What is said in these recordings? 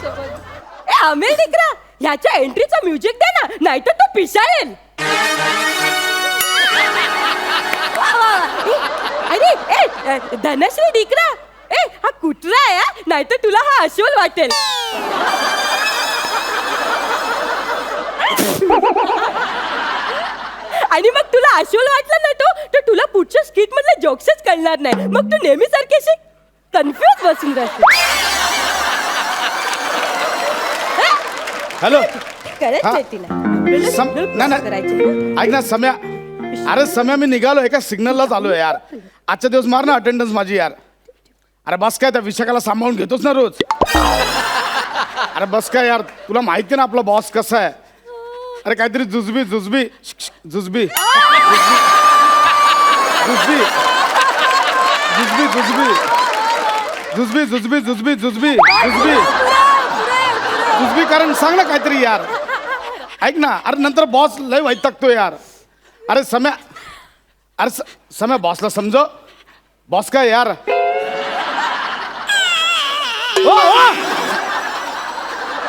ए Amiel दिकरा, ह्याच्या एंट्रीचं music दे ना, नाहीतर तो पिसाळेल. अरे ए धनश्री दिकरा, ए हा कुत्रा आहे, नाहीतर तुला हा अस्वल वाटेल. आणि मग तुला अस्वल वाटलं ना तर तुला पुढच्या स्किट मधले जोक्सच कळणार नाही. मग तू नेहमी सारखी कन्फ्युज बसून राहते. हॅलो करायचंय तिला करायचं. ऐक ना सम्या, अरे सम्या मी निघालो एका सिग्नललाच आलोय यार. आजच्या दिवस मार ना अटेंडन्स माझी यार. अरे बस काय, त्या विशाखाला सांभाळून घेतोच ना रोज. अरे बस काय यार, तुला माहिती ना आपला बॉस कसा आहे. अरे काहीतरी जुजबी जुजबी जुजबी जुजबी जुजबी जुजबी जुजबी जुजबी जुजबी जुजबी जुजबी जुजबी कारण सांग ना काहीतरी यार. ऐक ना, अरे नंतर बॉस लय वैतागतो यार. अरे सम्या, अरे सम्या बॉसला समजव. बॉस काय यार,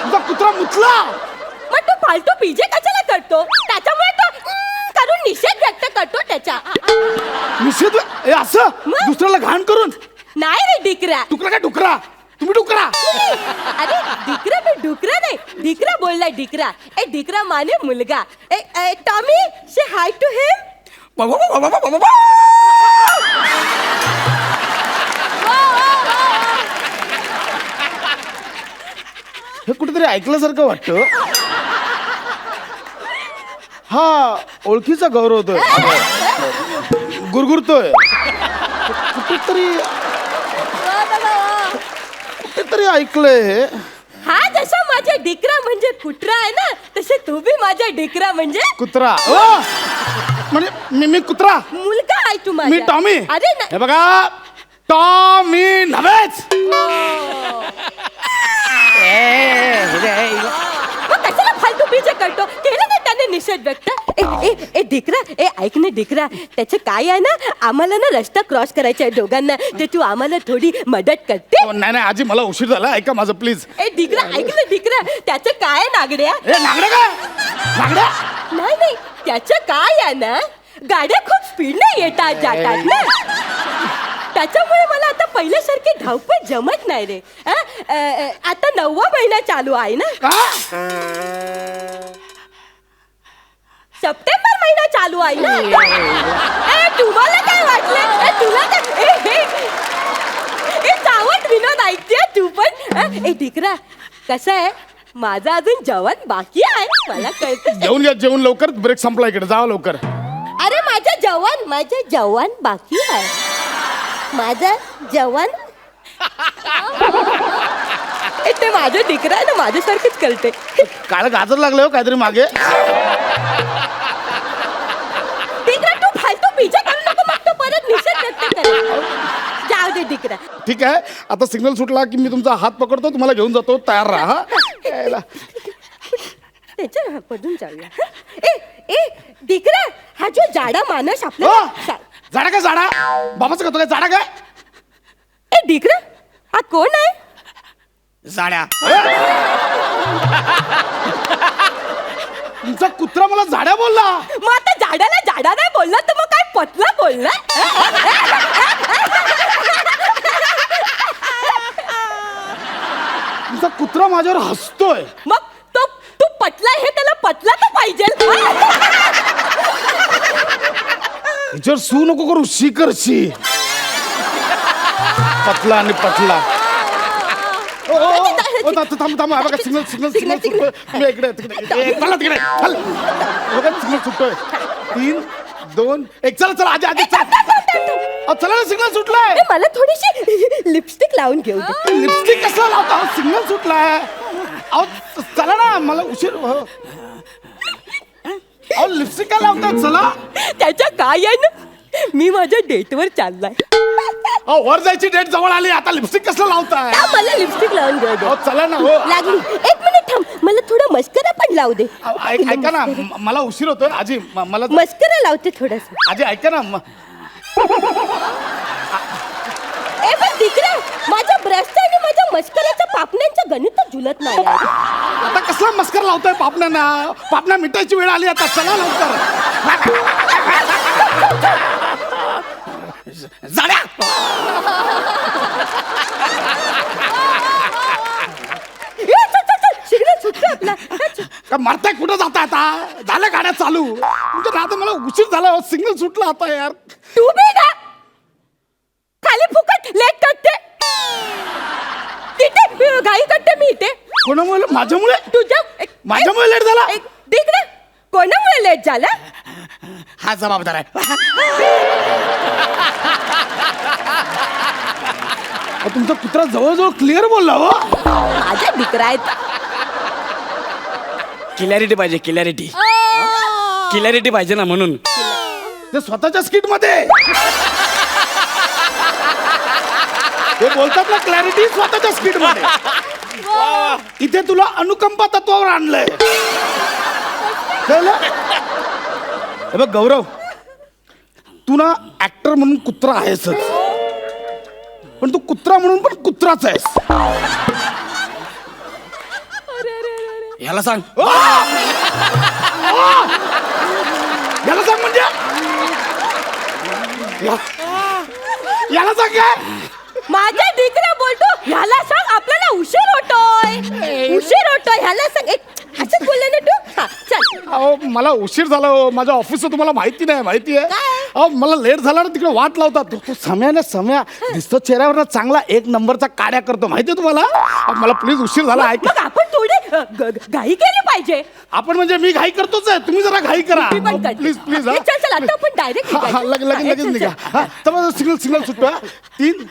तुझा कुत्रा मुतला. मग तू फालतू पीजे कशाला करतो? त्याच्यामुळे तो करून निषेध व्यक्त करतो त्याचा. निषेध असं दुसऱ्याला घाण करून? नाही रे डिकरा. डुकरा काय डुकरा? तुम्ही डुकरा. अरे डिकरा मी डुकरा नाही, डिकरा बोललाय डिकरा. ए डिकरा माने मुलगा. ए टॉमी से हाय टू हिम. हे कुठेतरी ऐकल्यासारखं वाटतं. हा ओळखीचा गौरव होतोय, गुरगुरतोय कुठेतरी ऐकलंय हे. हा जसा माझा डिकरा म्हणजे कुत्रा आहे ना, तसे तू बी माझा डिकरा म्हणजे कुत्रा. म्हणजे मी कुत्रा, मुलगा आहे तू माझा. मी टॉमी. अरे हे बघा, टॉमी नव्हेच. मग कशाला फालतू पीछे करतो? केलं ना त्याने निषेध व्यक्त. ए डिकरा, ए ऐक ना डिकरा, त्याचं काय आहे ना, आम्हाला ना रस्ता क्रॉस करायचा आहे दोघांना, ते तू आम्हाला थोडी मदत करते. नाही नाही आजी, मला उशीर झाला, ऐका माझं प्लीज. ए डिकरा ऐक ना डिकरा, त्याचं काय आहे नागड्या? नागड्या काय नागड्या? नाही त्याचं काय आहे ना, गाड्या खूप स्पीडने येतात जातात ना, त्याच्यामुळे मला आता पहिल्यासारखी धावपळ जमत नाही रे. आता 9वा महिना चालू आहे ना, सप्टेंबर महिना चालू आहे ना. तुम्हाला काय वाटलं? तुला काय चावट विनोद ऐकते तू पण? ए डिकरा, कसं आहे, माझा अजून जेवण बाकी आहे, मला कळतं. जेवून घ्या, जेवण लवकर, ब्रेक संपला, इकडे जावा लवकर. अरे माझं जेवण बाकी आहे, माझं जेवण. ते माझं डिकरा आहे ना, माझ्यासारखंच कळते. काळ गाजर लागलं हो काहीतरी मागे. डिकरा तू फालतू पिझ्झा करू नको, मग तो परत निषेध व्यक्त कर. जाऊ दे डिकरा. ठीक आहे, आता सिग्नल सुटला की मी तुमचा हात पकडतो, तुम्हाला घेऊन जातो, तयार राहा. त्याच्या पडून जाऊया. ए डिकरा, हा जो जाडा माणूस आपला जाडा काय? जाडा बाबाचं करतो काय? जाडा काय? ए डिकरा, हा कोण आहे? जाड्या. तुमचा कुत्रा मला जाड्या बोलला. मग आता जाड्याला जाडा नाही बोलला तर मग काय पतला बोलला? तुमचा कुत्रा माझ्यावर हसतोय. मग तू पतला हे त्याला पतला तर पाहिजे. हिच्यावर सू नको करू, शी कर शी. पतला आणि पतला. थांब बघा, सिग्नल मी इकडे तिकडे सिग्नल सुटतोय. 3, 2, 1 चला आजी चला ना, सिग्नल सुटलाय. मला थोडीशी लिपस्टिक लावून घेऊ दे. लिपस्टिक कसं लावता? सिग्नल सुटलाय. अहो चला ना, मला उशीर. अहो लिपस्टिक काय लावतात? चला. त्याच्या काय आहे ना, मी माझ्या डेटवर चाललाय. वर जायची डेट जवळ आली, आता लिपस्टिक कसं लावताय? मला लिपस्टिक लावून घेऊ दे. चला ना. हो लागली. 1 मिनिट थांब, मला थोडं मस्करा पण लावू दे. ऐका ना, मला उशीर होतोय आजी, मला मस्करा लावते थोडस. आजी ऐका ना. पण डिकरा, माझ्या ब्रशचा आणि माझ्या मस्कराचा पापण्यांचं गणित झुलत नाही यार. आता कसला मस्कर लावतोय पापण्यांना? पापण्या मिटायची वेळ आली आता, चला लवकर. जाड्या सिग्नल सुटलं आपला. का मारताय? कुठं जाता आता? झालं गाड्या चालू. तुमचं राहतं, मला उशीर झाला, सिग्नल सुटला आता यार. तू बी ना खाली फुकट लेट करते तिथे घाई करते मी इथे. कोणामुळे? माझ्यामुळे? माझ्यामुळे लेट झाला? तिकडे कोणामुळे लेट झाला? हा जबाबदार आहे. तुमचा कुत्रा जवळजवळ क्लिअर बोलला हो. माझा डिकरा आहेत. क्लॅरिटी पाहिजे, क्लॅरिटी पाहिजे ना, म्हणून. ते स्वतःच्या स्किट मध्ये ते बोलतात ना, क्लॅरिटी स्वतःच्या स्किट मध्ये. इथे तुला अनुकंपा तत्वावर आणलंय. कळलं? हे बघ गौरव, तू ना ऍक्टर म्हणून कुत्रा आहेसच, पण तू कुत्रा म्हणून पण कुत्राच आहेस. ह्याला सांग. याला सांग म्हणजे याला सांग काय? माझा डिकरा बोलतो ह्याला सांग आपल्याला उशीर होतोय ह्याला सांग. असं बोलले ना तू. हा, चल. अहो मला उशीर झाला हो, माझ्या ऑफिसचं तुम्हाला माहिती नाही. माहिती आहे? काय? अहो मला लेट झाला ना, तिकडे वाट लावतात. तो सम्या दिसतो चेहऱ्यावर चांगला, एक नंबरचा काड्या करतो. माहिती आहे तुम्हाला? अहो, मला प्लीज उशीर झाला. मग आपण थोडी घाई केली पाहिजे. आपण म्हणजे मी घाई करतोच आहे, तुम्ही जरा घाई करा मी पण करते. Please please. चल चल आता आपण डायरेक्ट लगेच निघा. हा, तर सिग्नल सुटतो. 3,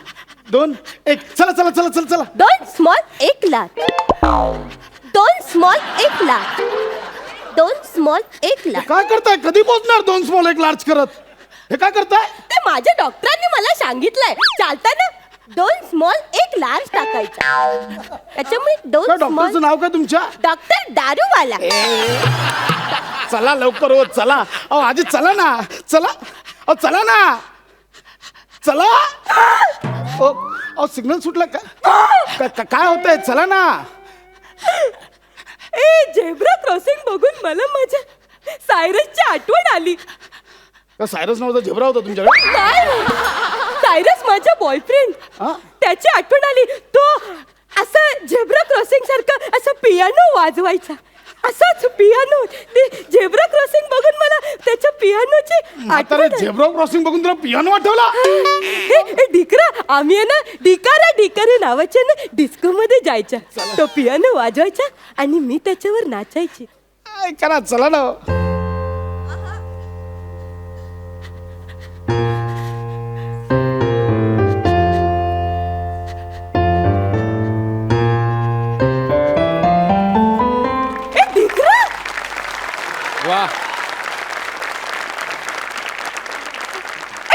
2, 1 चला चला चला चला चला. 2 small 1 lakh. 2 small 1 lakh. 2 small 1 lakh. काय करताय? कधी पोहोचणार 2 स्मॉल 1 लार्ज करत? हे काय करताय? ते माझ्या डॉक्टरांनी मला सांगितलंय चालताना 2 स्मॉल 1 लार्ज टाकायचा. त्याच्यामुळे 2 डॉक्टरचं स्मॉल. नाव काय तुमच्या? डॉक्टर दारूवाला. चला लवकर हो, चला. अहो आजी चला ना, चला. अहो चला ना, चला. अहो सिग्नल सुटला का? काय होतंय? चला ना. झेब्रा क्रॉसिंग बघून मला माझ्या सायरसची आठवण आली. सायरस नव्हता, झेब्रा होता तुमच्याकडे? काय? सायरस माझा बॉयफ्रेंड. हा? त्याची आठवण आली. तो असं झेब्रा क्रॉसिंग सारखं असं पियानो वाजवायचा. असाच पियानो. ते झेब्रा क्रॉसिंग बघून मला त्याच्या पियानोची आठवण आली. झेब्रा क्रॉसिंग बघून तुला पियानो आठवला? डिकरा आम्ही आहे ना डिकारा नावाच्या ना डिस्को मध्ये जायच्या. तो पियानो वाजवायचा आणि मी त्याच्यावर नाचायची. करा चला ना. वा,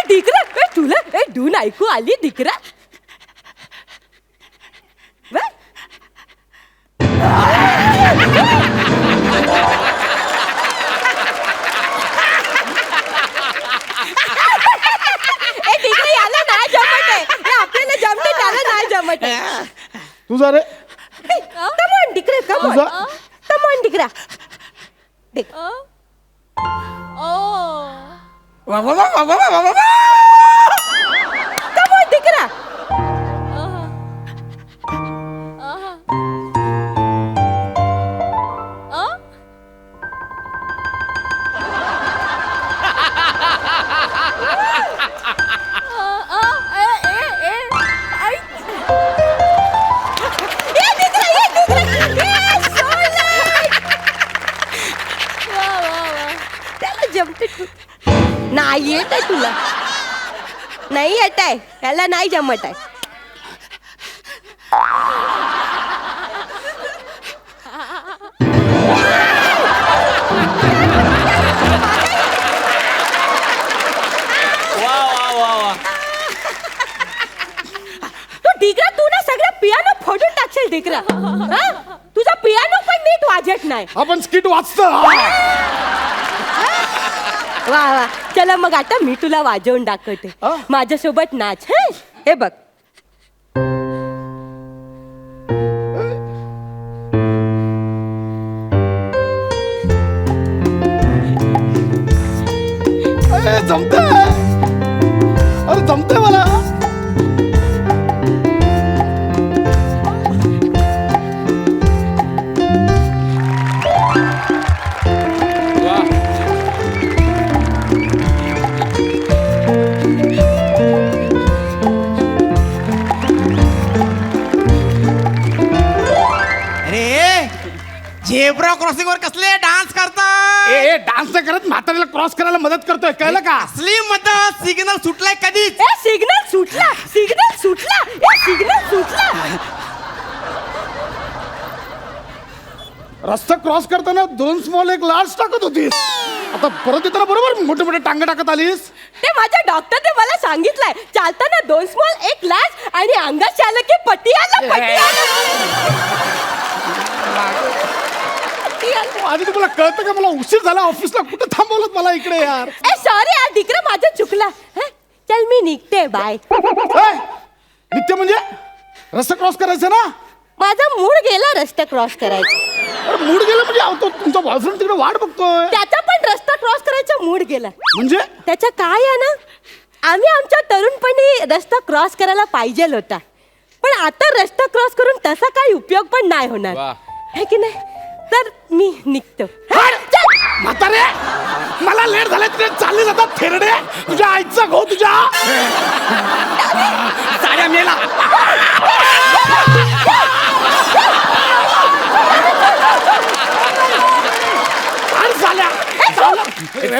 डिकरा तुला धून ऐकू आली डिकरा? याला नाही जमत आहे. आपल्याला जमते, त्याला नाही जमत आहे. तुझा रे कमॉन डिकरा, कमॉन डिकरा. वा, वा, वा, वा, वा, वा, वा, वा. कमॉन डिकरा. नाही येत आहे तुला, नाही येत आहे त्याला, नाही जमत आहे. वा वा वा वा. तू डिकरा, तू ना सगळं पियानो फोडून टाकशील डिकरा. हा? तुझा पियानो पण नीट वाजत नाही. आपण स्किट वाचतो. वा वा, चला मग आता मी तुला वाजवून दाखवते. हा? माझ्यासोबत नाच. हे बघ. झेब्रा क्रॉसिंग वर कसले डान्स करता ए डान्स नाही करत, म्हाताऱ्याला क्रॉस करायला मदत करतोय, कळलं का? असली मदत सिग्नल सुटलाय कधीच. ए सिग्नल सुटला, सिग्नल सुटला, ए सिग्नल सुटला. रस्ता क्रॉस करताना 2 स्मॉल 1 लार्ज टाकत होतीस, आता परत येताना बरोबर मोठे मोठे टांगे टाकत आलीस. ते माझ्या डॉक्टरने मला सांगितलंय, चालताना 2 स्मॉल 1 लार्ज आणि अंगात आलं की पटियाला आधी तुम्हाला कळतं का मला उशीर झाला ऑफिसला, कुठे थांबवलं मला इकडे यार. ए सॉरी यार डिकरा, माझं चुकलं. हं? चल मी निघते, बाय. नित्य म्हणजे रस्ता क्रॉस करायचा ना. माझा मूड गेला रस्ता क्रॉस करायचा. अरे मूड गेला म्हणजे अहो, तो तुमचा बॉयफ्रेंड तिकडे वाट बघतोय. त्याचा पण रस्ता क्रॉस करायचा मूड गेला. म्हणजे त्याच्या काय आहे ना, आम्ही आमच्या तरुणपणी रस्ता क्रॉस करायला पाहिजे होता, पण आता रस्ता क्रॉस करून तसा काही उपयोग पण नाही होणार, है की नाही? तर मी निघतो. म्हातारे मला लेट झालं, तुझे चालले जातात थेरडे, तुझ्या आईचा घो तुझ्या साड्या मेला.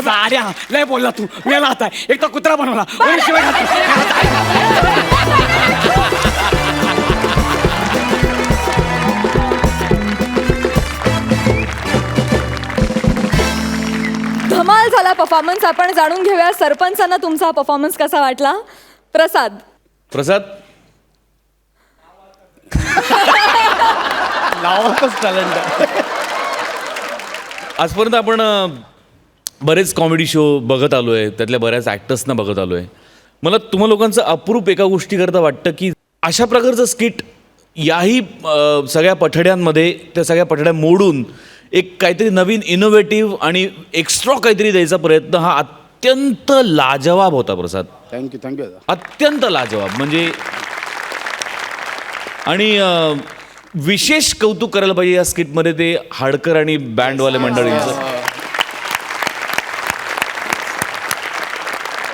साड्या लय बोलला तू, मेला आता. एक तर कुत्रा बनवला, वरून शिवाय धमाल झाला परफॉर्मन्स. आपण जाणून घेऊया सरपंचांना तुमचा परफॉर्मन्स कसा वाटला. प्रसाद लावातच टॅलेंट. आजपर्यंत आपण बरेच कॉमेडी शो बघत आलो आहे, त्यातल्या बऱ्याच ॲक्टर्सना बघत आलो आहे. मला तुम्हा लोकांचं अप्रूप एका गोष्टीकरता वाटतं की अशा प्रकारचं स्किट याही सगळ्या पठड्यांमध्ये, त्या सगळ्या पठड्या मोडून एक काहीतरी नवीन इनोव्हेटिव्ह आणि एक्स्ट्रा काहीतरी द्यायचा प्रयत्न हा अत्यंत लाजवाब होता प्रसाद. थँक्यू. अत्यंत लाजवाब म्हणजे. आणि विशेष कौतुक करायला पाहिजे या स्किटमध्ये ते हाडकर आणि बँडवाले मंडळींचं.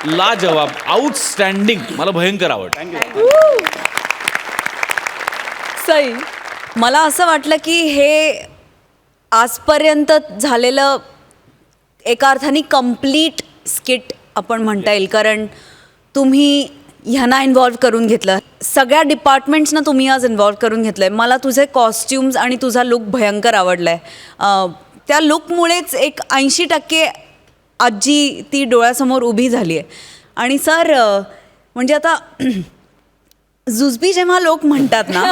लाजवाब, आउटस्टँडिंग, मला भयंकर आवडतं. सई, मला असं वाटलं की हे आजपर्यंत झालेलं एका अर्थाने कम्प्लीट स्किट आपण म्हणता येईल, कारण तुम्ही ह्यांना इन्व्हॉल्व करून घेतलं, सगळ्या डिपार्टमेंट्सना तुम्ही आज इन्व्हॉल्व करून घेतलं आहे. मला तुझे कॉस्ट्युम्स आणि तुझा लुक भयंकर आवडला आहे. त्या लुकमुळेच एक 80% आजी ती डोळ्यासमोर उभी झाली आहे. आणि सर म्हणजे आता जुजबी जेव्हा लोक म्हणतात ना,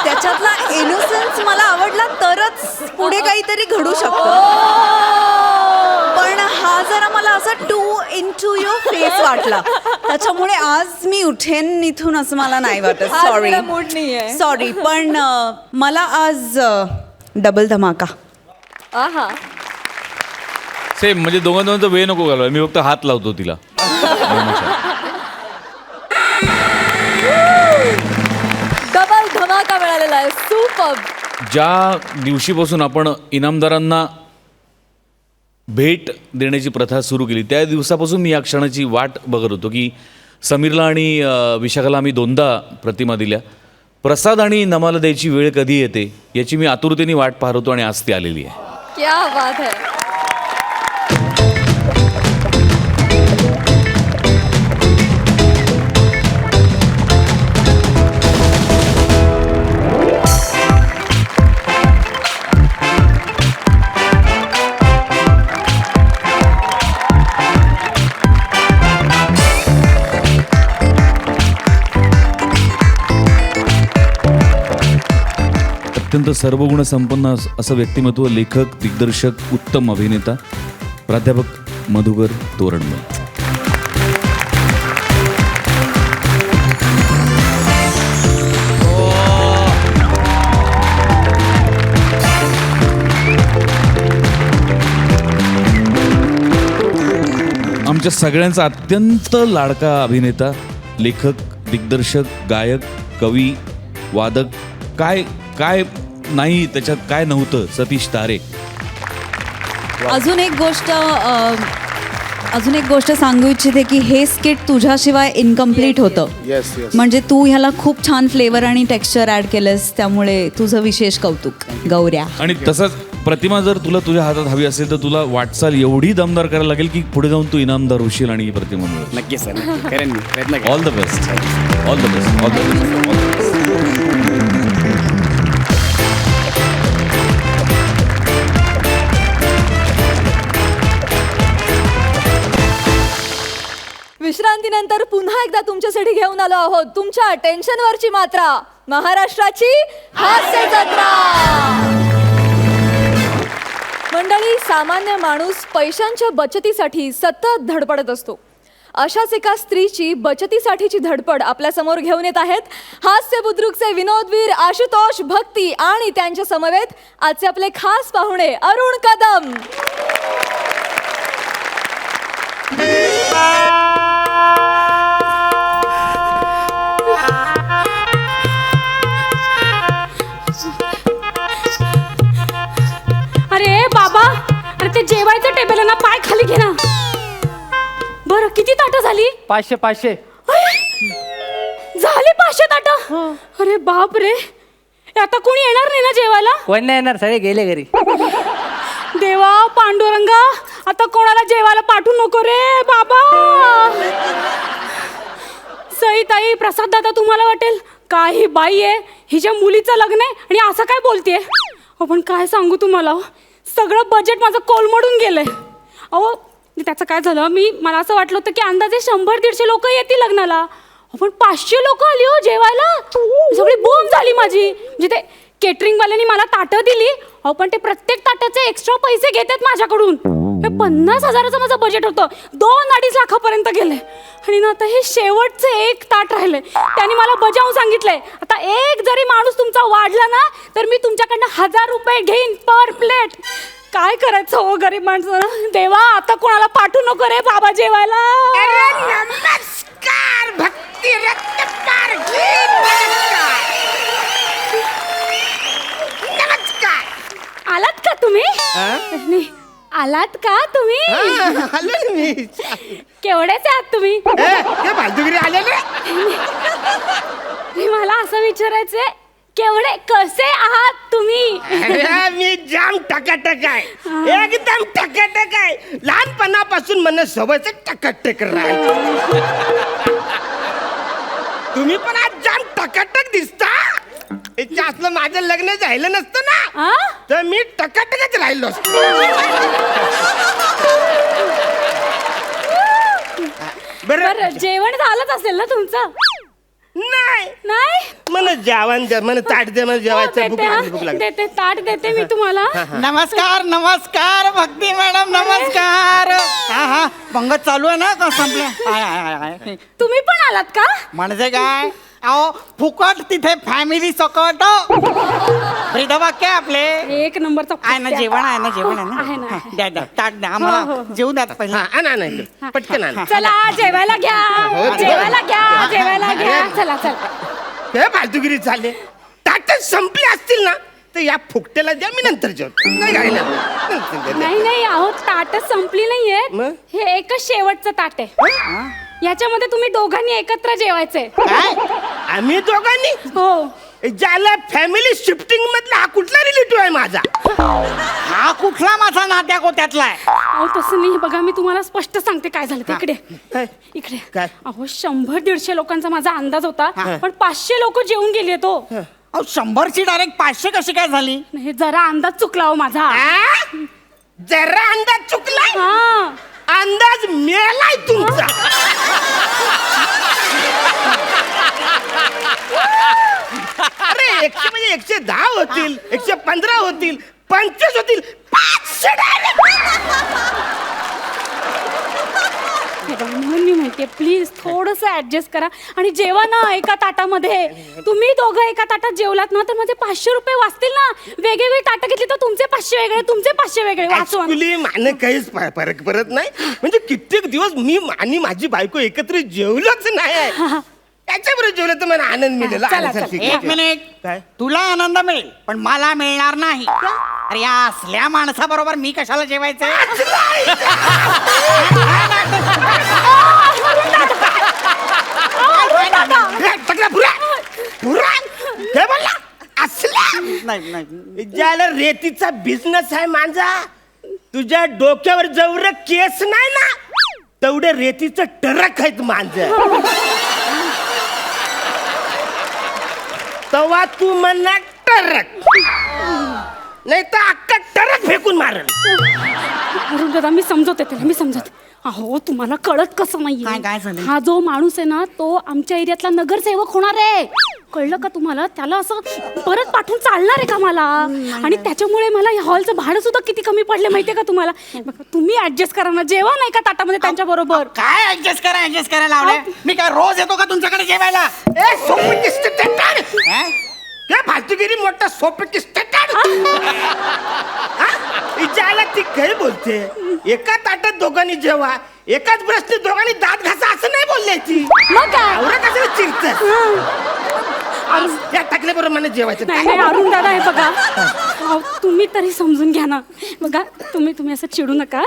त्याच्यातला इनोसन्स मला आवडला तरच पुढे काहीतरी घडू शकतं. पण हा जरा मला असा टू इंटू युअर फेस वाटला, त्याच्यामुळे आज मी उठेन इथून असं मला नाही वाटत. सॉरी मूड नाहीये. सॉरी, पण मला आज डबल धमाका. आहा, सेम म्हणजे दोघांचा वेळ नको घालवाय, मी फक्त हात लावतो तिला. डबल धमाका मिळालेला आहे. सुपर. ज्या दिवशीपासून आपण इनामदारांना भेट देण्याची प्रथा सुरू केली त्या दिवसापासून मी या क्षणाची वाट बघत होतो की समीरला आणि विशाखाला आम्ही 2दा प्रतिमा दिल्या. प्रसाद आणि नमाला द्यायची वेळ कधी येते याची मी आतुरतेने वाट पाहत होतो आणि आज ती आलेली आहे. क्या बात है. अत्यंत सर्वगुण संपन्न असं व्यक्तिमत्व, लेखक, दिग्दर्शक, उत्तम अभिनेता, प्राध्यापक मधुकर तोरणमल. आमच्या सगळ्यांचा अत्यंत लाडका अभिनेता, लेखक, दिग्दर्शक, गायक, कवी, वादक, काय काय नाही त्याच्यात काय नव्हतं, सतीश तारे. अजून एक गोष्ट अजून एक गोष्ट सांगू इच्छिते की हे स्किट तुझ्याशिवाय इनकम्प्लीट होतं. Yes yes. म्हणजे तू ह्याला खूप छान फ्लेवर आणि टेक्स्चर ऍड केलंस, त्यामुळे तुझं विशेष कौतुक गौऱ्या. आणि तसंच प्रतिमा जर तुला तुझ्या हातात हवी असेल तर तुला वाटचाल एवढी दमदार करायला लागेल की पुढे जाऊन तू इनामदार होशील आणि ही प्रतिमा मिळेल. नक्की सर, करेन मी प्रयत्न करेन. All the best, all the best, all the best. विश्रांतीनंतर पुन्हा एकदा तुमच्यासाठी घेऊन आलो आहोत तुमच्या टेन्शनवरची मात्रा, महाराष्ट्राची हास्य जत्रा. मंडळी, सामान्य माणूस पैशांच्या बचतीसाठी सतत धडपडत असतो. अशाच एका स्त्रीची बचतीसाठीची धडपड आपल्या समोर घेऊन येत आहेत हास्य बुद्रुकचे विनोदवीर आशुतोष भक्ती आणि त्यांच्या समवेत आजचे आपले खास पाहुणे अरुण कदम. अरे बाबा, अरे ते जेवायचं टेबल आहे ना, पाय खाली घे ना. बरं, किती ताटं झाली? 500. झाली 500 ताटं. अरे बाप रे, आता कोणी येणार नाही ना जेवायला? कोण नाही येणार, सगळे गेले घरी. देवा पांडुरंगा, आता कोणाला जेवायला पाठवू नको रे बाबा. सई ताई, प्रसाद दादा, तुम्हाला वाटेल काही बाई आहे, हिच्या मुलीचं लग्न आहे आणि असं काय बोलतेय. पण काय सांगू तुम्हाला, सगळं बजेट माझं कोलमडून गेलंय. अहो, त्याचं काय झालं, मला असं वाटलं होतं की अंदाजे 100-150 लोक येतील लग्नाला. पण 500 लोक आली हो जेवायला. सगळी बोंब झाली माझी. म्हणजे ते केटरिंगवाल्यांनी मला ताटं दिली, पण ते प्रत्येक ताटाचे एक्स्ट्रा पैसे घेतात माझ्याकडून. 50,000चं माझं बजेट होतं, 2-2.5 लाखापर्यंत गेले. आणि ना आता हे शेवटचं एक ताट राहिलंय. त्यांनी मला बजावून सांगितलंय, आता एक जरी माणूस तुमचा वाढला ना तर मी तुमच्याकडनं 1000 रुपये घेईन पर प्लेट. काय करायचं हो गरीब माणसं. देवा, आता कोणाला पाठवू नको रे बाबा जेवायला. नमस्कार भक्ती रत्नपार, नमस्कार. आलात का तुम्ही? नाही, आलात का तुम्ही? आलो ना मी. केवढेच आहात तुम्ही? ते बाजूगिरी आलेले. मला असं विचारायचंय, केवढे कसे आहात तुम्ही? अरे, मी जाम टकाटक आहे, एकदम टकाटक आहे. लहानपणापासून मला सवयच टकाटक राहायचं. तुम्ही पण आज जाम टकाटक दिसता. याच्या असलं माझं लग्न झालं नसतं ना आ? तर मी टकाटकच राहिलो असतो. बरं, जेवण झालंच असेल ना तुमचं? नाही, नाही? मला जेवण द्या, मला ताट द्या, मला जेवायचं. भूक देते, लागली, भूक लागली. देते, ताट देते मी तुम्हाला. नमस्कार नमस्कार भक्ती मॅडम, नमस्कार. हा हा, पंगत चालू आहे ना का संपल्या? आहे. तुम्ही पण आलात का? म्हणजे काय, अहो फुकट तिथे फॅमिली सकट. वाक्य आपले. एक नंबरचा आहे ना जेवण, आहे ना जेवण, आहे आहे ना, ना. आहे. द्या द्या, ताट द्या हो, आम्हाला, हो. जेवू द्या पहिले. हा, आणा नाही पटकन आणा. चला जेवायला घ्या, जेवायला घ्या, जेवायला घ्या. चला चला. हे फालतूगिरी चालले. ताटच संपले असतील ना तर या फुकट्याला द्या, मी नंतर जेवतो. नाही काय नाही नाही, अहो ताटच संपली नाहीये. मग? हे एकच शेवटचं ताट आहे. याच्यामध्ये तुम्ही दोघांनी एकत्र जेवायचंय. आम्ही दोघांनी? हो. ज्याला फॅमिली शिफ्टिंग मधला हा कुठला रिलेटिव्ह आहे माझा? हा कुठला माझा नात्या गोत्यातला आहे? अहो तसं नाही, बघा मी तुम्हाला स्पष्ट सांगते काय झालं ते. इकडे काय? इकडे. काय? अहो 100-150 लोकांचा माझा अंदाज होता, पण 500 लोक जेवून गेले तो. अहो 100ची डायरेक्ट 500 कशी काय झाली? हे जरा अंदाज चुकला हो माझा. आ? जरा अंदाज चुकलाय. हा. अंदाज मेलाय तुमचा. अरे 100 म्हणजे 110 होतील, 115 होतील, 25 होतील, 500 मी म्हणते प्लीज थोडस ऍडजस्ट करा आणि जेवा ना एका ताटामध्ये. तुम्ही दोघं एका ताटात जेवलात ना तर माझे 500 रुपये वाचतील ना. वेगवेगळी ताटं घेतली तर तुमचे 500 वेगळे, तुमचे 500 वेगळे. वाचवा. ऍक्च्युली मला काहीच फरक पडत नाही. म्हणजे कित्येक दिवस मी आणि माझी बायको एकत्र जेवलोच नाही. त्याच्याबरोबर जेवलं तर मला आनंद मिळेल. चला, चला. एक मिनिट. काय? तुला आनंद मिळेल पण मला मिळणार नाही. अरे या असल्या माणसाबरोबर मी कशाला जेवायचं? टकला पुरा पुरा काय बोलला असला नाही नाही ज्याला रेतीचा बिझनेस आहे माझा तुझ्या डोक्यावर जवळ केस नाही ना तेवढे रेतीचं टरक आहेत माझं तेव्हा तू म्हणणार टरक नाही तर अक्का टरक फेकून मारल अरुण दादा मी समजवते त्याला मी समजवते अहो तुम्हाला कळत कसं काय नाही झालं? हा जो माणूस आहे ना तो आमच्या एरियातला नगरसेवक होणार आहे कळलं का तुम्हाला त्याला असं परत पाठवून चालणार आहे का मला आणि त्याच्यामुळे मला या हॉलचं भाडं सुद्धा किती कमी पडले माहितीये का तुम्हाला बघा, तुम्ही ऍडजस्ट करा ना जेव्हा नाही का ताटामध्ये त्यांच्या बरोबर काय ऍडजस्ट करायला लावले मी काय रोज येतो का तुमच्याकडे जेवायला ए सोपी काय फालतूगिरी मोठा सोपी ज्याला ती काही बोलते एका ताटात दोघांनी जेवा एकाच ब्रशने दोघांनी दात घासा असं नाही बोलले ती मग काय आवरा कसं चिरत या टाकल्याबरोबर मला जेवायचं नाही नाही अरुण दादा हे बघा अहो, तुम्ही तरी समजून घ्या ना बघा तुम्ही असं चिडू नका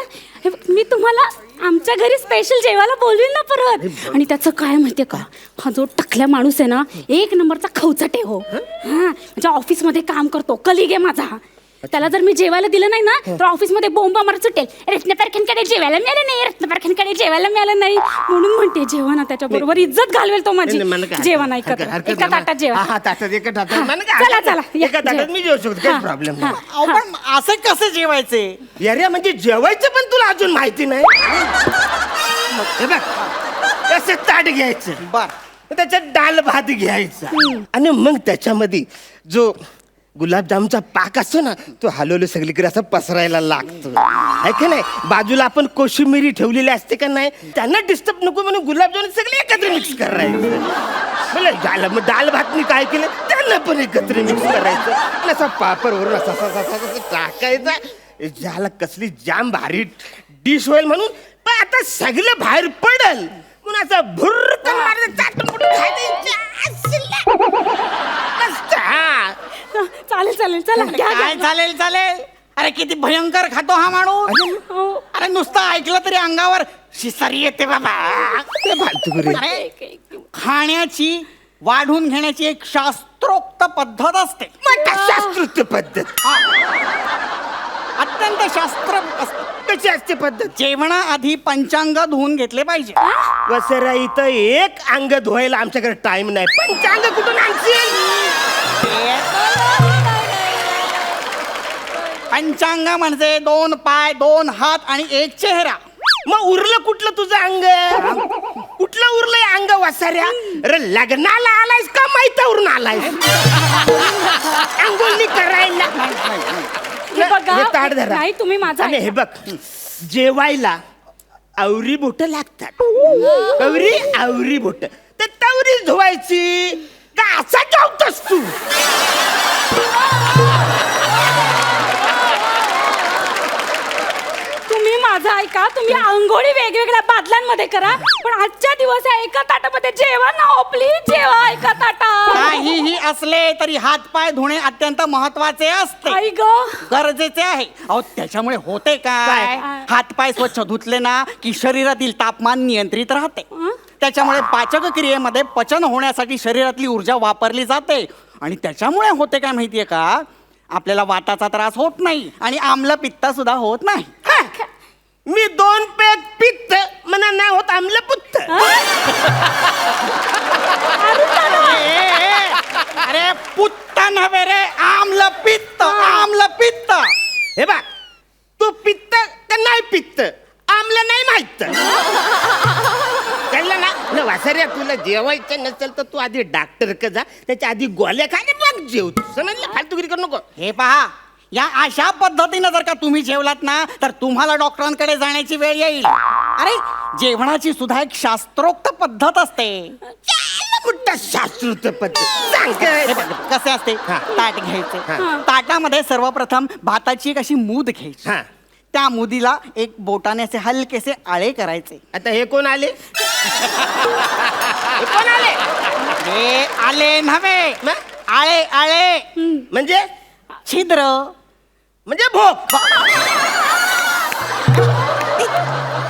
हे बघ, मी तुम्हाला आमच्या घरी स्पेशल जेवायला बोलवीन ना परत आणि त्याचं काय माहितीये का हा जो टकल्या माणूस आहे ना एक नंबरचा खवचटे हो हा म्हणजे ऑफिसमध्ये काम करतो कलिग आहे माझा त्याला जर मी जेवायला दिलं नाही ना तर ऑफिसमध्ये बोंबा मार सुटेल रत्नपारखेंकडे जेवायला मिळालं नाही रत्नपारखेंकडे जेवायला मिळालं नाही म्हणून म्हणते जेवा ना त्याच्या बरोबर इज्जत घालवेल तो माझी जेवा नाही का एका ताटात जेवा हा ताटात एका ताटात मला चला, चला, काय या, एका ताटात मी जेवू शकतो काही प्रॉब्लेम नाही अहो, पण असं कसं जेवायचे अरे म्हणजे जेवायचं पण तुला अजून माहिती नाही हे बघ असं ताट घ्यायचं बर त्याच्यात डाल भात घ्यायचा आणि मग त्याच्यामध्ये जो गुलाबजामचा पाक असतो ना तो हलवलं सगळीकडे असं पसरायला लागतो आहे का नाही बाजूला आपण कोशिंबिरी ठेवलेली असते का नाही त्यांना डिस्टर्ब नको म्हणून गुलाबजामुन सगळे एकत्र मिक्स करायचं मग डाल भातनी काय केलं त्यांना पण एकत्र मिक्स करायचं आणि असा पापड वरून असा टाकायचा ज्याला कसली जाम भारी डिश होईल म्हणून पण आता सगळं बाहेर पडल म्हणून असं भुर्रकन मारायचं चाटून चालेल चालेल चला घ्या काय चालेल अरे किती भयंकर खातो हा माणूस अरे नुसतं ऐकलं तरी अंगावर शिसारी येते बाबा अरे खाण्याची वाढून घेण्याची एक शास्त्रोक्त पद्धत असते शास्त्रोक्त पद्धत अत्यंत शास्त्र कशी असते पद्धत जेवणाआधी पंचांग धुवून घेतले पाहिजे वसरा इथं एक अंग धुवायला आमच्याकडे टाइम नाही पंचांग कुठून आणशील पंचांग म्हणजे 2 पाय 2 हात आणि 1 चेहरा मग उरलं कुठलं तुझं अंग कुठलं उरलंय अंग वसाऱ्या अरे लग्नाला आलायस का माहितीवरून आलायस अंगोली करायला हे बघा, हे ताट धरा. नाही, तुम्ही माझं आणि ऐका. हे बघ जेवायला आवरी बोट लागतात आवरी बोट तर तवरी धुवायची का असा जेवतोस तू तुम्ही माझं ऐका तुम्ही आंघोळी वेगवेगळ्या बादल्यांमध्ये करा पण आजच्या दिवस या एका ताटामध्ये जेवा ना हो प्लीज जेवा एका ताटात काहीही असले तरी हातपाय धुणे अत्यंत महत्वाचे असते आई ग गरजेचे आहे अहो त्याच्यामुळे होते काय हातपाय स्वच्छ धुतले ना की शरीरातील तापमान नियंत्रित राहते त्याच्यामुळे पाचक क्रियेमध्ये पचन होण्यासाठी शरीरातली ऊर्जा वापरली जाते आणि त्याच्यामुळे होते काय माहितीये का आपल्याला वाताचा त्रास होत नाही आणि आम्ल पित्त सुद्धा होत नाही मी 2 पेग पित्त म्हणा नाही होत आमलपुत्त अरे पुत्त नव्हे रे आम्ल पित्त हे बा तू पित्त का नाही पित्त आमलं नाही माहित कळलं ना वासऱ्या तुला जेवायचं नसेल तर तू आधी डॉक्टर का जा त्याच्या आधी गोळ्या खाणे मग जेव समजलं फालतूगिरी करू नको हे पहा या अशा पद्धतीनं जर का तुम्ही जेवलात ना तर तुम्हाला डॉक्टरांकडे जाण्याची वेळ येईल अरे जेवणाची सुद्धा एक शास्त्रोक्त पद्धत असते मोठा शास्त्रोक्त पद्धत सांग हे बघ, कसे असते ताट घ्यायचे ताटामध्ये सर्वप्रथम भाताची एक अशी मूद घ्यायची हा त्या मुदीला एक बोटाने असे हलकेसे आळे करायचे आता हे कोण आले हे कोण आले हे आले नव्हे मग? आळे आळे म्हणजे छिद्र म्हणजे भोग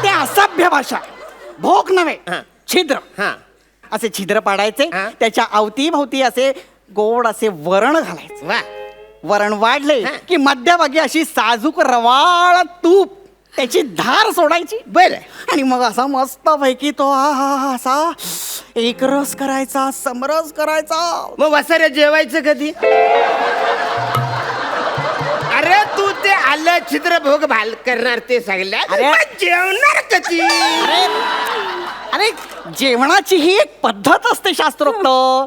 ते असभ्य भाषा भोक नव्हे हा. छिद्र हा असे छिद्र पाडायचे हा. त्याच्या अवतीभवती असे गोड असे वरण घालायचे वा वरण वाढले हा. की मध्यभागी अशी साजूक रवाळ तूप त्याची धार सोडायची बरं आणि मग असा मस्त पैकी तो असा एकरस करायचा समरस करायचा. मग वसाऱ्या जेवायचं कधी अरे तू ते आलं छिद्र भोग भाल करणार ते सांगल्या अरे. मग जेवणार कधी अरे अरे जेवणाची ही एक पद्धत असते शास्त्रोक्त.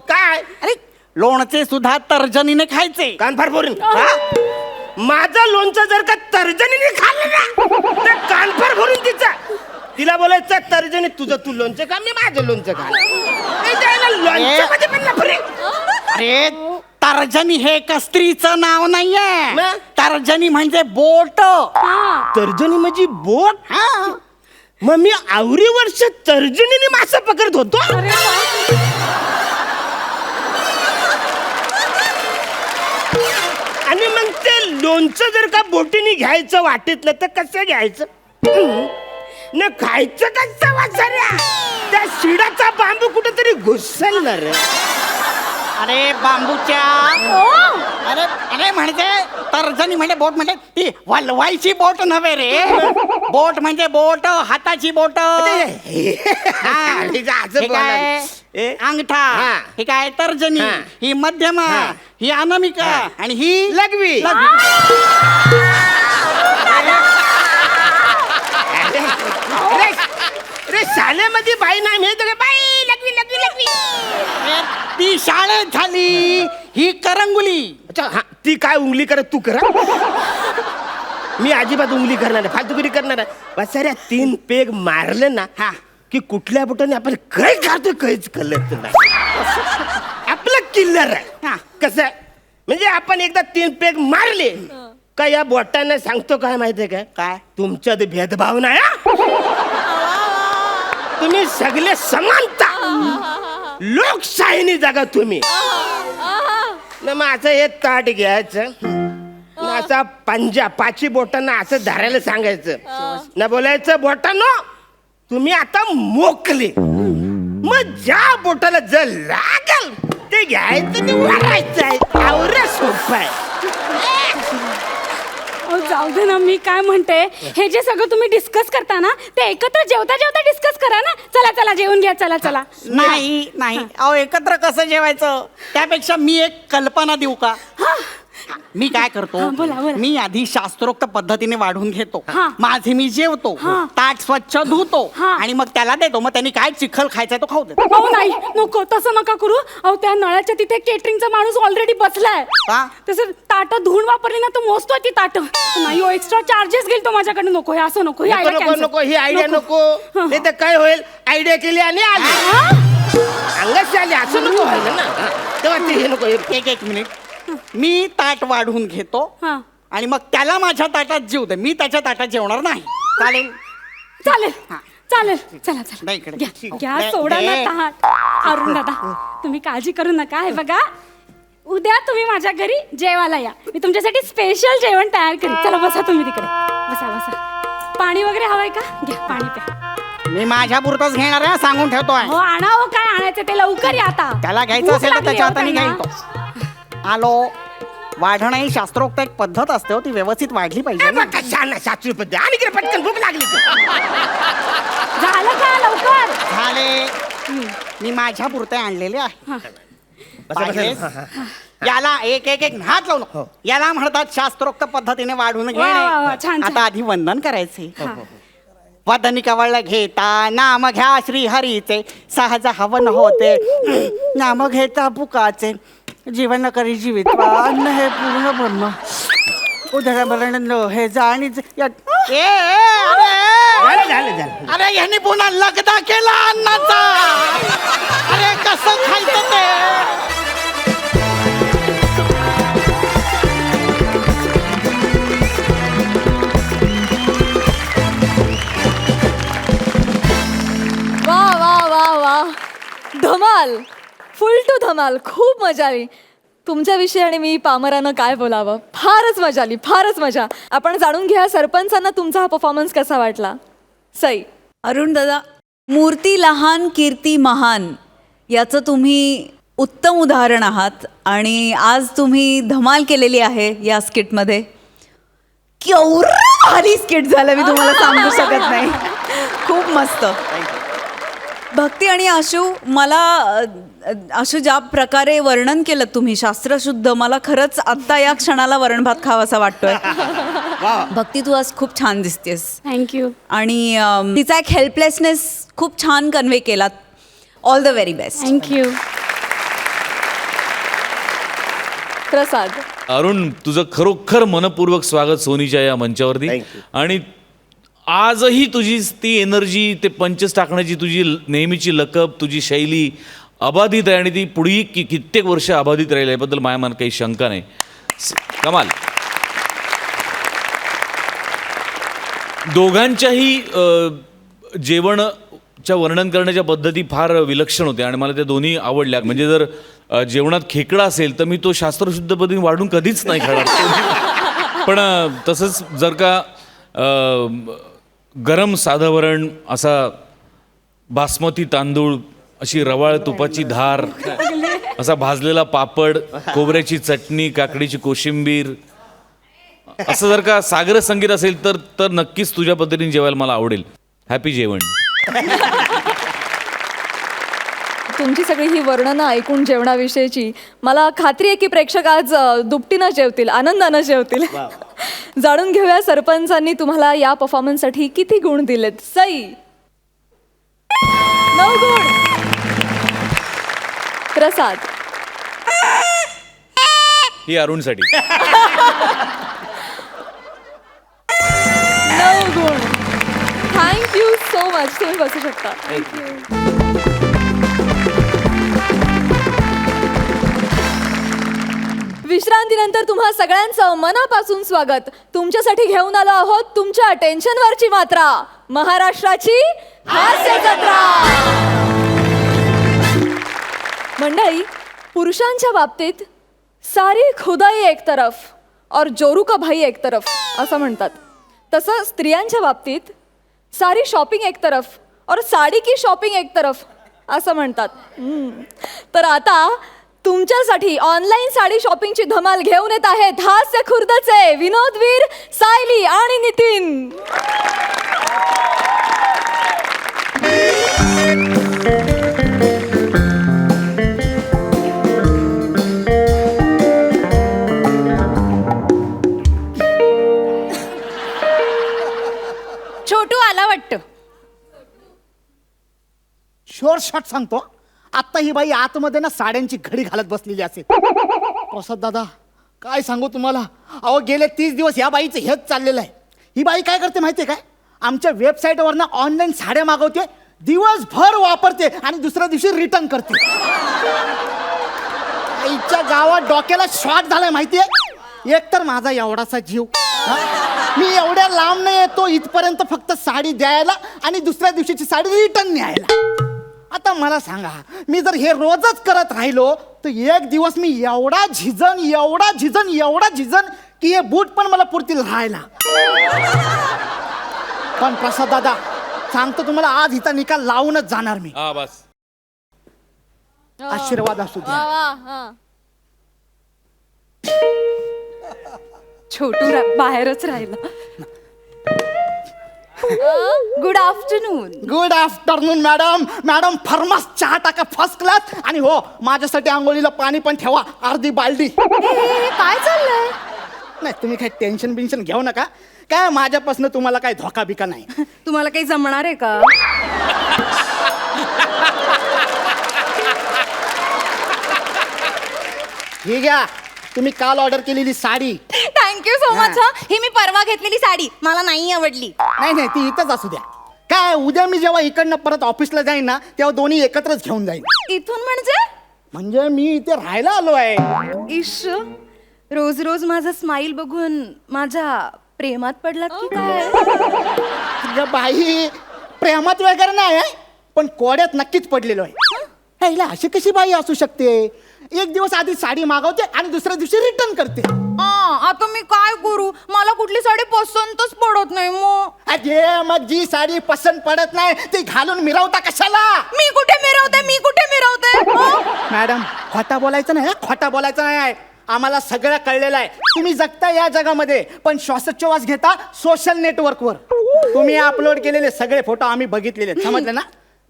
काय अरे लोणचे सुद्धा तर्जनीने खायचे. कान फार फोडून माझं लोणचं जर का तर्जनीने खाल्लं ना तर कान फार भरून तिला बोलायचं तर्जनी तुझं तू लोणचं खा मी माझं लोणचं खा लोणच्यामध्ये पण नफरे. अरे तर्जनी हे स्त्रीचं नाव नाहीये. मग? तर्जनी म्हणजे बोट. तर्जनी म्हणजे बोट हा. मग मी आवरी वर्ष तर्जनीने मासा पकडत होतो आणि मग ते लोणचं जर का बोटीने घ्यायचं वाटेतलं तर कसं घ्यायचं न खायचं कसं वाचाऱ्या त्या शिडाचा बांबू कुठेतरी घुसलणार अरे बांबूच्या अरे अरे म्हणजे तर्जनी म्हणजे बोट म्हणजे ती वलवायची बोट नव्हे रे. बोट म्हणजे बोट हाताची बोट. अंगठा हा. ही काय तर्जनी हा. ही मध्यमा हा. ही अनामिका आणि ही लघवी अरे शाळेमध्ये बाई नाही मिळत का बाई लघवी लघवी लघवी अरे, ती शाळेत झाली ही करंगुली. अच्छा हा ती काय उंगली करत तू करा मी अजिबात उंगली करणार आहे फालतुगिरी करणार आहे बसाऱ्या 3 पेग मारले ना हा. की कुठल्या बोटाने आपण काय खातोय काहीच कळत नाही आपलं किल्लर आहे हा. कसं आहे? म्हणजे आपण एकदा 3 पेग मारले का या बोटाने सांगतो काय माहितीये काय काय तुमच्यात भेदभाव नाही हा? तुम्ही सगळे समानता लोकशाहीने जगा तुम्ही न मग असं हे ताट घ्यायचं न असा पंजा 5 बोटांना असं धरायला सांगायचं न बोलायचं बोटांनो तुम्ही आता मोकले मग ज्या बोटाला जर लागल ते घ्यायचं ते वाढायचं आहे आवरा सोपं आहे अहो, जाऊ दे ना मी काय म्हणते हे जे सगळं तुम्ही डिस्कस करता ना ते एकत्र जेवता जेवता डिस्कस करा ना. चला चला जेवून घ्या चला चला. नाही नाही अहो एकत्र कसं जेवायचं त्यापेक्षा मी एक कल्पना देऊ का. मी काय करतो हा, बोला, बोला. मी आधी शास्त्रोक्त पद्धतीने वाढून घेतो हा. माझे मी जेवतो हा. ताट स्वच्छ धुतो हा. आणि मग त्याला देतो मग त्यांनी काय चिखल खायचा तो खाऊ देतो. अहो नाही नको तसं नका करू. अहो त्या नळाच्या तिथे केटरिंगचा माणूस ऑलरेडी बसलाय का? तसं ताट धुवून वापरली ना तो मोजतोय ती ताट नाही हो एक्स्ट्रा चार्जेस घेईल तो माझ्याकडे. नको हे असं नको. ही नको idea नको cancel. नको ही आयडिया नको हा. नाही तर काय होईल आयडिया केली आणि आली हा? अंगाशी आली असं नको व्हायला ना हा. तेव्हा ते हे नको हे एक मिनिट मी ताट वाढून घेतो हा. आणि मग त्याला माझ्या ताटात जेवू दे मी त्याच्या ताटात जेवणार नाही. चालेल चालेल हा. चालेल चला चला नाही इकडे. घ्या घ्या दे- सोडा ना दे. ताट. अरुण दादा तुम्ही काळजी करू नका. हे बघा उद्या तुम्ही माझ्या घरी जेवायला या. मी तुमच्यासाठी स्पेशल जेवण तयार करेन. चला बसा तुम्ही तिकडे बसा बसा. पाणी वगैरे हवंय का घ्या पाणी प्या. मी माझ्या पुरतच घेणार आहे सांगून ठेवतोय. हो आणा हो काय आणायचं ते लवकर या आता. त्याला घ्यायचं भूक असेल तर लागली त्याच्या हो हाताने त्यांना. घ्यायचो. आलो वाढणं ही शास्त्रोक्त एक पद्धत असते हो ती व्यवस्थित वाढली पाहिजे ना. सातशे रुपये आणि इकडे पटकन भूक लागली झालं का लवकर. झाले मी माझ्या पुरते आणलेले आहे. हा. पाहिलेस? याला एक एक एक हात लावून याला म्हणतात शास्त्रोक्त पद्धतीने वाढून वा, वा, वा, घेणे. छान, छान. आता आधी वंदन करायचे. हा. वदनी कवळ घेता नाम घ्या श्री हरीचे सहज हवन होते नाम घेता पुकाचे जीवन करी जीवित अन्न हे पूर्ण ब्रह्म उदरमरण हे जाणीच अरे ह्यांनी पुन्हा लगदा केला अन्नाचा. अरे कसं खायचं ते. वा वा वा वा धमाल फुल टू धमाल. खूप मजा आली तुमच्याविषयी आणि मी पामरानं काय बोलावं. फारच मजा आली फारच मजा. आपण जाणून घ्या सरपंचांना तुमचा हा परफॉर्मन्स कसा वाटला. सई अरुण दादा मूर्ती लहान कीर्ती महान याचं तुम्ही उत्तम उदाहरण आहात आणि आज तुम्ही धमाल केलेली आहे या स्किटमध्ये. केवढं भारी स्किट झालं मी तुम्हाला सांगू शकत नाही. खूप मस्त. भक्ती आणि आशू, मला आशू ज्या प्रकारे वर्णन केलं तुम्ही शास्त्रशुद्ध, मला खरंच आत्ता या क्षणाला वरण भात खावासा वाटतोय. भक्ती, तू आज खूप छान दिसतेस. थँक्यू. आणि तिचा एक हेल्पलेसनेस खूप छान कन्वे केलात. All the very best. Thank you. Prasad. Arun, तुझं खरोखर मनपूर्वक स्वागत सोनीच्या या मंचावरती. Thank you. आणि आजही तुझी ती एनर्जी, ते पंचस टाकण्याची तुझी नेहमीची लकब, तुझी शैली अबाधित आहे आणि ती पुढेही कित्येक वर्ष अबाधित राहील, याबद्दल माझ्या मनात काही शंका नाही. कमाल. दोघांच्याही जेवणच्या वर्णन करण्याच्या पद्धती फार विलक्षण होत्या आणि मला त्या दोन्ही आवडल्या. म्हणजे जर जेवणात खेकडा असेल तर मी तो शास्त्रशुद्ध पद्धतीने वाढून कधीच नाही खाणार. पण तसंच जर का गरम साधं वरण, असा बासमती तांदूळ, अशी रवाळ तुपाची धार, असा भाजलेला पापड, खोबऱ्याची चटणी, काकडीची कोशिंबीर, असं जर का सागर संगीत असेल तर नक्कीच तुझ्या पद्धतीने जेवायला मला आवडेल. हॅपी जेवण. तुमची सगळी ही वर्णनं ऐकून जेवणाविषयीची मला खात्री आहे की प्रेक्षक आज दुपटीनं जेवतील, आनंदानं जेवतील. जाणून घेऊया सरपंचांनी तुम्हाला या परफॉर्मन्ससाठी किती गुण दिलेत. सई. 9 गुण. प्रसाद. ही अरुणसाठी. 9 गुण. Thank you you much. तुम्ही बसू शकता. थँक्यू. विश्रांतीनंतर तुम्हा सगळ्यांचं मनापासून स्वागत. तुमच्यासाठी घेऊन आलो आहोत तुमच्या टेन्शनवरची मात्रा, महाराष्ट्राची हास्य जत्रा. मंडळी, पुरुषांच्या बाबतीत सारी खुदाई एक तरफ और जोरू का भाई एक तरफ असं म्हणतात. तसं स्त्रियांच्या बाबतीत सारी शॉपिंग एक तरफ और साडी की शॉपिंग एक तरफ असं म्हणतात. तर आता तुमच्यासाठी ऑनलाईन साडी शॉपिंगची धमाल घेऊन येत आहेत हास्य खुर्दचे विनोदवीर सायली आणि नितीन. छोटू आला वाटतं. शोर शॉट सांगतो, आत्ता ही बाई आतमध्ये ना साड्यांची घडी घालत बसलेली असेल. प्रसाद दादा, काय सांगू तुम्हाला, अहो गेले 30 दिवस या बाईचं हेच चाललेलं आहे. ही बाई काय करते माहिती आहे काय, आमच्या वेबसाईटवर ना ऑनलाईन साड्या मागवते, दिवसभर वापरते आणि दुसऱ्या दिवशी रिटर्न करते. आईच्या गावात डोक्याला शॉट झालाय माहितीये. एक तर माझा एवढासा जीव, मी एवढ्या लांब नाही येतो इथपर्यंत फक्त साडी द्यायला आणि दुसऱ्या दिवशीची साडी रिटर्न न्यायला. आता मला सांगा, मी जर हे रोजच करत राहिलो तर एक दिवस मी एवढा झिजन की हे बूट पण मला पुरतील राहायला. पण प्रसाद दादा सांगतो तुम्हाला, आज हिचा निकाल लावूनच जाणार मी. बस. आशीर्वाद असू द्या. छोटू बाहेरच राहिला. Good afternoon. Good afternoon madam फर्मास चहा टाका फर्स्ट क्लास. आणि हो, माझ्यासाठी आंघोळीला पाणी पण ठेवा, अर्धी बालडी. काय चाललंय? नाही, तुम्ही काही टेन्शन बिन्शन घेऊ नका. काय माझ्यापासून तुम्हाला काही धोका बिका नाही. तुम्हाला काही जमणार आहे का? हे घ्या, तुम्ही काल ऑर्डर केलेली साडी. Thank you so. ही मी परवा घेतलेली साडी मला नाही आवडली. नाही ती इथंच असू द्या. काय उद्या मी जेव्हा इकडनं परत ऑफिसला जाईन ना, तेव्हा दोन्ही एकत्रच घेऊन जाईन. इथून म्हणजे? म्हणजे मी इथे राहायला आलो आहे. इश, रोज रोज माझा स्माइल बघून माझ्या प्रेमात पडलात की काय? अगं बाई, प्रेमात वगैरे नाही, पण कोड्यात नक्कीच पडलेलो आहे. हिला अशी कशी बाई असू शकते? एक दिवस आधी साडी मागवते आणि दुसऱ्या दिवशी रिटर्न करते. आता मी काय करू, मला कुठली साडी पसंतच पडत नाही. मग अरे मग जी साडी पसंत पडत नाही ती घालून मिरवता कशाला? मी कुठे मिरवते मॅडम खोटा बोलायचं नाही, खोटा बोलायचं नाही. आम्हाला सगळं कळलेलं आहे. तुम्ही जगता या जगामध्ये पण श्वासोच्छवास घेता सोशल नेटवर्कवर. तुम्ही अपलोड केलेले सगळे फोटो आम्ही बघितलेले आहेत, समजलं ना?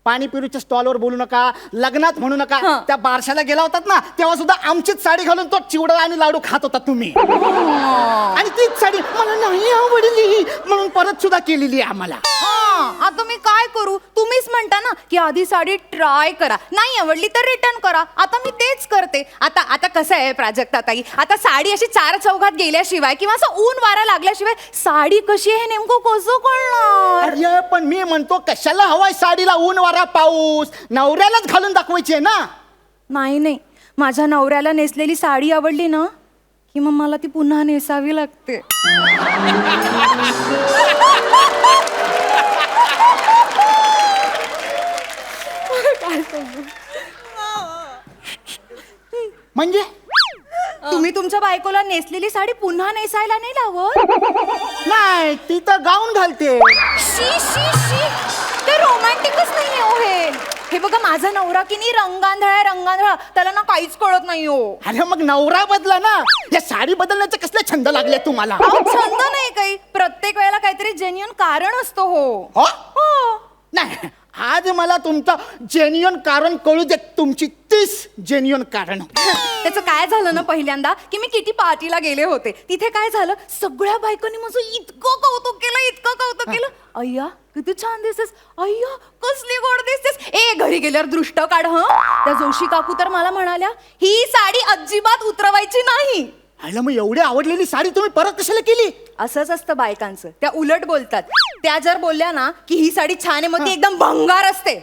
पाणीपुरीच्या स्टॉलवर बोलू नका, लग्नात म्हणू नका. त्या बारशाला गेला होतात ना तेव्हा सुद्धा आमचीच साडी घालून तो चिवडा आणि लाडू खात होता तुम्ही. आणि तीच साडी मला नाही आवडली म्हणून परत सुद्धा केलेली आहे आम्हाला. आता मी काय करू, तुम्हीच म्हणता ना की आधी साडी ट्राय करा, नाही आवडली तर रिटर्न करा. आता मी तेच करते. आता कसं आहे प्राजक्ता ताई, आता साडी अशी चार चौघात गेल्याशिवाय किंवा असं ऊन वारा लागल्याशिवाय साडी कशी आहे नेमकं कसं कळणार? अरे पण मी म्हणतो कशाला हवाय साडीला ऊन वारा पाऊस, नवऱ्यालाच घालून दाखवायची आहे ना. नाही, माझ्या नवऱ्याला नेसलेली साडी आवडली ना की मग मला ती पुन्हा नेसावी लागते. म्हणजे तुम्ही तुमच्या बायकोला नेसलेली साडी पुन्हा नेसायला नाही लावत? नाही, ती तर गाऊन घालते. शी ते रोमॅन्टिकच नाही हो हे बघा माझा नवरा की नाही रंगांधळा त्याला ना काहीच कळत नाही हो. अरे मग नवरा बदला ना, या साडी बदलण्याचे कसले छंद लागले तुम्हाला? अहो, छंद नाही काही, प्रत्येक वेळेला काहीतरी जेन्युइन कारण असतो हो. नाही, आज मला तुमचं जेन्युइन कारण कळू दे. तुमची 30 जेन्युइन कारण. त्याचं काय झालं ना, पहिल्यांदा की मी किटी पार्टीला गेले होते. तिथे काय झालं, सगळ्या बायकांनी माझं इतकं कौतुक केलं. अय्या किती छान दिसतेस, अय्या कसली गोड दिसतेस. घरी गेल्यावर दृष्ट काढ. त्या जोशी काकू तर मला म्हणाल्या ही साडी अजिबात उतरवायची नाही. अरे मग एवढी आवडलेली साडी तुम्ही परत कशाला केली? असंच असतं बायकांचं, त्या उलट बोलतात. त्या जर बोलल्या ना की ही साडी छान आहे मग ती एकदम भंगार असते.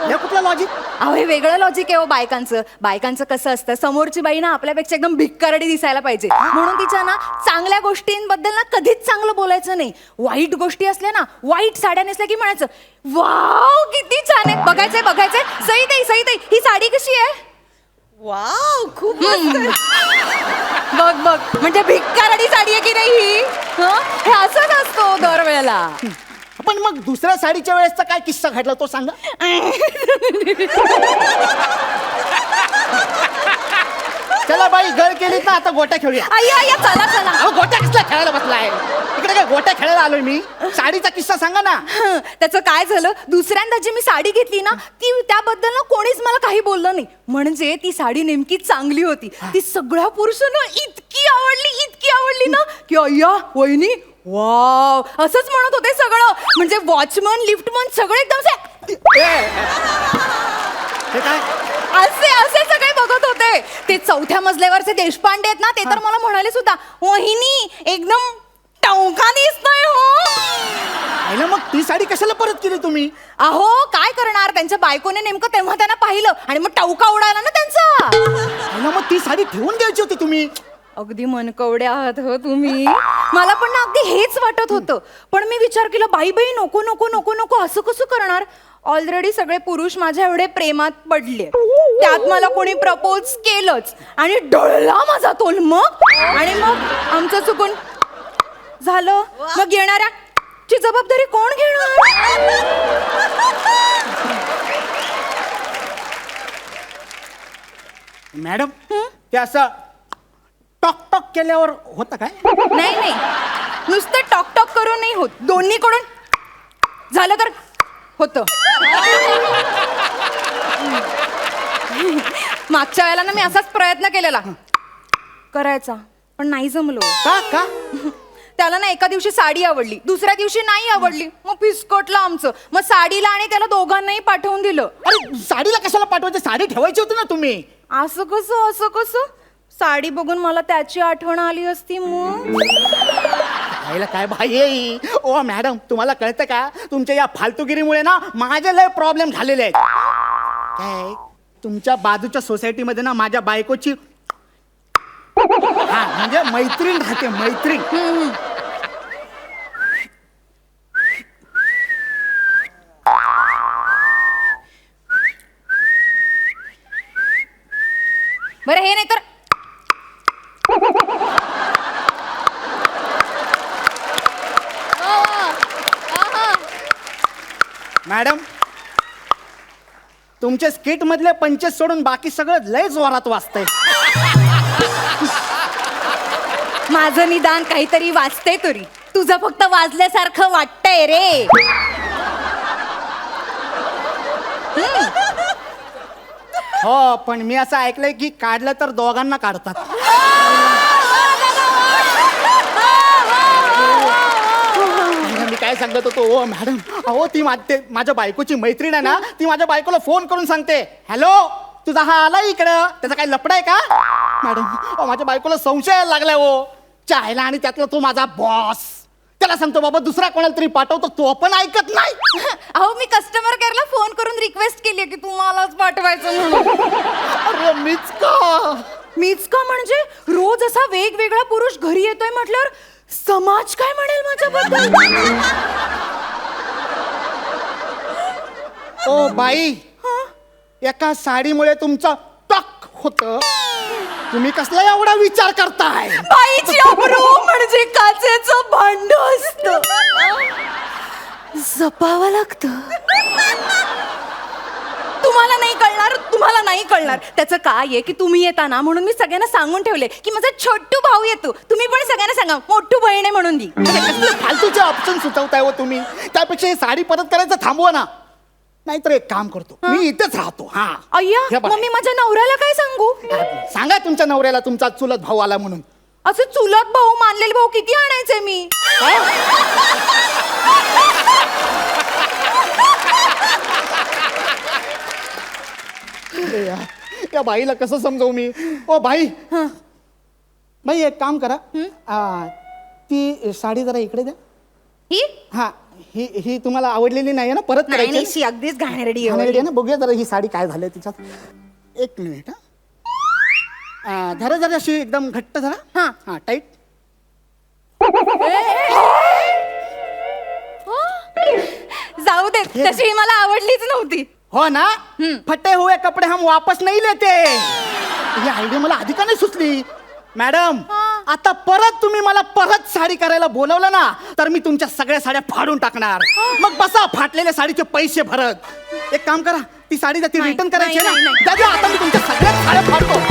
हे कुठलं लॉजिक? अहो हे वेगळं लॉजिक आहे हो बायकांचं कसं असतं, समोरची बाई ना आपल्यापेक्षा एकदम भिक्कारडी दिसायला पाहिजे म्हणून तिच्या ना चांगल्या गोष्टींबद्दल ना कधीच चांगलं बोलायचं नाही. वाईट गोष्टी असल्या ना, वाईट साड्या नेसल्या की म्हणायचं वाव किती छान आहे, बघायचंय. सई ताई ही साडी कशी आहे? वाव खूप मस्त. बघ म्हणजे भिक्कारडी साडी आहे की नाही ही? हे असंच असतो दरवेळेला. पण मग दुसऱ्या साडीच्या वेळेसचा काय किस्सा घडला तो सांगा. चला बाई गळ केली ना, आता गोट्या खेळूया. अय्या चला. अहो गोट्या कसला खेळायला बसलाय? इकडे काय गोट्या खेळायला आलोय मी? साडीचा किस्सा सांगा ना. त्याचं काय झालं, दुसऱ्यांदा जी मी साडी घेतली ना त्याबद्दल ना कोणीच मला काही बोललं नाही. म्हणजे ती साडी नेमकी चांगली होती. ती सगळ्या पुरुषांना इतकी आवडली ना की अय्या वहिनी वाव असंच म्हणत होते सगळं. म्हणजे वॉचमन लिफ्टमन सगळे एकदम असे सगळे बघत होते. ते चौथ्या मजल्यावरचे देशपांडे आहेत ना, ते तर मला म्हणाले सुद्धा वहिनी एकदम टवका दिसतोय हो. मग ती साडी कशाला परत केली तुम्ही? अहो काय करणार, त्यांच्या बायकोने नेमकं तेव्हा त्यांना पाहिलं आणि मग टवका उडाला ना त्यांचा. मग ती साडी ठेवून द्यायची होती तुम्ही. अगदी मनकवडे आहात हो तुम्ही. मला पण ना अगदी हेच वाटत होतं, पण मी विचार केला बाई नको असं कसं करणार. ऑलरेडी सगळे पुरुष माझ्या एवढे प्रेमात पडले, त्यात मला कोणी प्रपोज केलंच आणि डळला माझा तोल. मग आमचं चुकून झालं, मग येणाऱ्याची जबाबदारी कोण घेणार? मॅडम ते असं टॉक केल्यावर होतं काय? नाही नुसतं टॉक करून नाही होत, दोन्हीकडून झालं तर होतं. मागच्या वेळेला ना मी असाच प्रयत्न केलेला करायचा पण नाही जमलो. का? त्याला ना एका दिवशी साडी आवडली, दुसऱ्या दिवशी नाही आवडली, मग फिसकटलं आमचं. मग साडीला आणि त्याला दोघांनाही पाठवून दिलं. अरे साडीला कशाला पाठवायचं? साडी ठेवायची होती ना तुम्ही. असं कसं साडी बघून मला त्याची आठवण आली असती मग. काय भाई ओ मॅडम तुम्हाला कळतं का, तुमच्या या फालतूगिरीमुळे ना माझे लय प्रॉब्लेम झालेले आहेत. काय तुमच्या बाजूच्या सोसायटीमध्ये ना माझ्या बायकोची म्हणजे मैत्रीण राहते, मैत्रीण. बरं हे नाही तर मॅडम तुमचे स्किट मधले पंचेस सोडून बाकी सगळं लय जोरात वाजतंय. माझं निदान काहीतरी वाचते तरी, तुझं फक्त वाजल्यासारखं वाटतंय रे. हो पण मी असं ऐकलंय की काढलं तर दोघांना काढतात. मी काय सांगत होतो ओ मॅडम, अहो ती माझ्या बायकोची मैत्रीण आहे ना, ती माझ्या बायकोला फोन करून सांगते, हॅलो तुझा हा आला इकडं, त्याचा काय लफडा आहे का? मॅडम अहो माझ्या बायकोला संशय यायला लागलाय हो चायला, आणि त्यातला तो माझा बॉस. त्याला सांगतो बाबा दुसरा कोणाला तरी पाठवतो, तो पण ऐकत नाही. अहो मी कस्टमर केअरला फोन करून रिक्वेस्ट केली की तुम्हालाच पाठवायचं म्हणून. अरे मीच का म्हणजे रोज असा वेगवेगळा पुरुष घरी येतोय म्हटल्यावर समाज काय म्हणेल माझ्याबद्दल? ओ बाई, एका साडीमुळे तुमचं टक होत, तुम्ही कसला एवढा विचार करताय? बाईची अब्रू म्हणजे काचेचं भांड असतं, जपावं लागतं. तुम्हाला नाही कळणार त्याचं काय आहे की तुम्ही येता ना, म्हणून मी सगळ्यांना सांगून ठेवले की माझा छोटू भाऊ येतो, तुम्ही पण सगळ्यांना सांगा मोठू बहीण आहे म्हणून दी. फालतूचे ऑप्शन सुचवताय हो तुम्ही. त्यापेक्षा ही साडी परत करायचं थांबवा ना, नाहीतर एक काम करतो, मी इथेच राहतो. हा अय्या हे बघा. मग मी माझ्या नवऱ्याला काय सांगू? सांगा तुमच्या नवऱ्याला तुमचा चुलत भाऊ आला म्हणून. असं चुलत भाऊ मानलेले भाऊ किती आणायचे मी? अरे यार, या बाईला कसं समजवू मी? ओ बाई, बाई एक काम करा, ती साडी जरा इकडे द्या. ही हा ही तुम्हाला आवडलेली नाही ना, परत करायची नाही ना? शी अगदीच घाणेरडी आहे. घाणेरडी आहे ना, बघूया जरा ही साडी काय झालंय तिच्यात. एक मिनिट हा, धरा जरा अशी एकदम घट्ट धरा. हा. हा टाईट. जाऊ दे, तशी मला आवडलीच नव्हती. हो ना, फटे हुए कपडे हम वापस नहीं लेते. ही आयडिया मला आधी का नाही सुचली? मॅडम आता परत तुम्ही मला परत साडी करायला बोलवलं ना, तर मी तुमच्या सगळ्या साड्या फाडून टाकणार. मग बसा फाटलेल्या साडीचे पैसे भरत. एक काम करा, ती साडी ती रिटर्न करायची आहे ना, द्या, आता मी तुमच्या सगळ्या साड्या फाडतो.